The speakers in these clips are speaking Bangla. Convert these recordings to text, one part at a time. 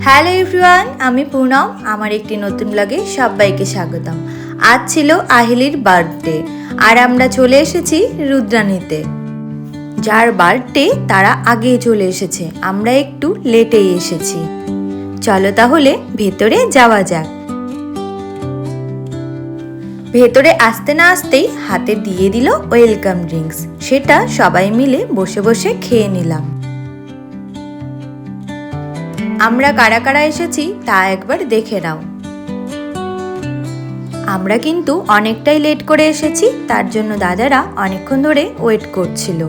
হ্যালো এভরিওয়ান, আমি পুনম। আমার একটি নতুন ব্লগে সবাইকে স্বাগতম। আজ ছিল আহিলির বার্থডে আর আমরা চলে এসেছি রুদ্রাণীতে। যার বার্থডে তারা আগে চলে এসেছে, আমরা একটু লেটেই এসেছি। চলো তাহলে ভেতরে যাওয়া যাক। ভেতরে আসতে না আসতেই হাতে দিয়ে দিল ওয়েলকাম ড্রিঙ্কস। সেটা সবাই মিলে বসে বসে খেয়ে নিলাম। আমরা কারা কারা এসেছি তা একবার দেখে নাও। আমরা কিন্তু অনেকটাই লেট করে এসেছি, তার জন্য দাদারা অনেকক্ষণ ধরে ওয়েট করছিল।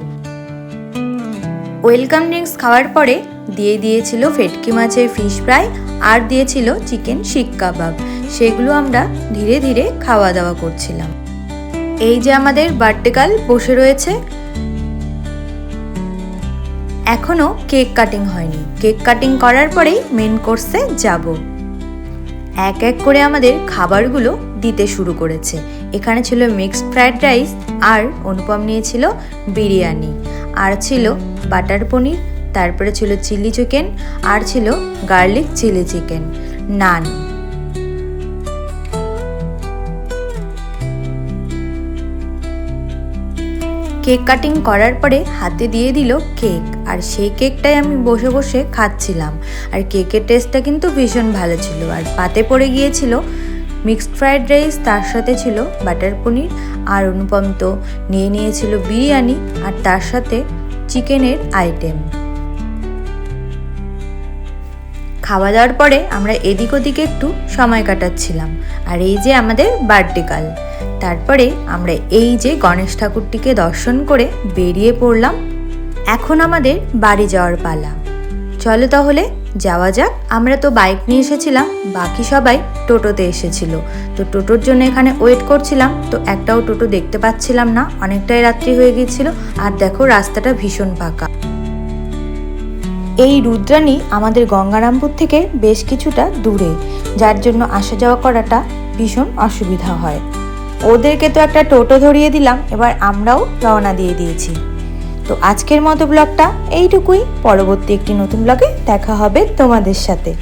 ওয়েলকাম ড্রিঙ্কস খাওয়ার পরে দিয়ে দিয়েছিল ভেটকি মাছের ফিশ ফ্রাই আর দিয়েছিল চিকেন শিক কাবাব। সেগুলো আমরা ধীরে ধীরে খাওয়া দাওয়া করছিলাম। এই যে আমাদের বার্থডে গার্ল বসে রয়েছে। এখনো কেক কাটিং হয়নি, কেক কাটিং করার পরেই মেন কোর্সে যাব। এক এক করে আমাদের খাবারগুলো দিতে শুরু করেছে। এখানে ছিল মিক্সড ফ্রাইড রাইস, আর অনুপম নিয়েছিল বিরিয়ানি, আর ছিল বাটার পনির, তারপরে ছিল চিলি চিকেন, আর ছিল গার্লিক চিলি চিকেন, নান। কেক কাটিং করার পরে হাতে দিয়ে দিল কেক, আর সেই কেকটাই আমি বসে বসে খাচ্ছিলাম। আর কেকের টেস্টটা কিন্তু ভীষণ ভালো ছিল। আর পাতে পড়ে গিয়েছিল মিক্সড ফ্রাইড রাইস, তার সাথে ছিল বাটার পনির, আর অনুপম তো নিয়ে নিয়েছিল বিরিয়ানি আর তার সাথে চিকেনের আইটেম। খাওয়া দাওয়ার পরে আমরা এদিক ওদিকে একটু সময় কাটাচ্ছিলাম। আর এই যে আমাদের বার্থডে গার্ল। তারপরে আমরা এই যে গণেশ ঠাকুরটিকে দর্শন করে বেরিয়ে পড়লাম। এখন আমাদের বাড়ি যাওয়ার পালা। চলো তাহলে যাওয়া যাক। আমরা তো বাইক নিয়ে এসেছিলাম, বাকি সবাই টোটোতে এসেছিল। তো টোটোর জন্য এখানে ওয়েট করছিলাম, তো একটাও টোটো দেখতে পাচ্ছিলাম না, অনেকটাই রাত্রি হয়ে গিয়েছিল। আর দেখো রাস্তাটা ভীষণ ফাঁকা। এই রুদ্রাণী আমাদের গঙ্গারামপুর থেকে বেশ কিছুটা দূরে, যার জন্য আসা যাওয়া করাটা ভীষণ অসুবিধা হয়। ওদেরকে তো একটা টোটো ধরিয়ে দিলাম, এবার আমরাও রওনা দিয়ে দিয়েছি। তো আজকের মতো ব্লগটা এইটুকুই। পরবর্তী একটি নতুন ব্লগে দেখা হবে তোমাদের সাথে।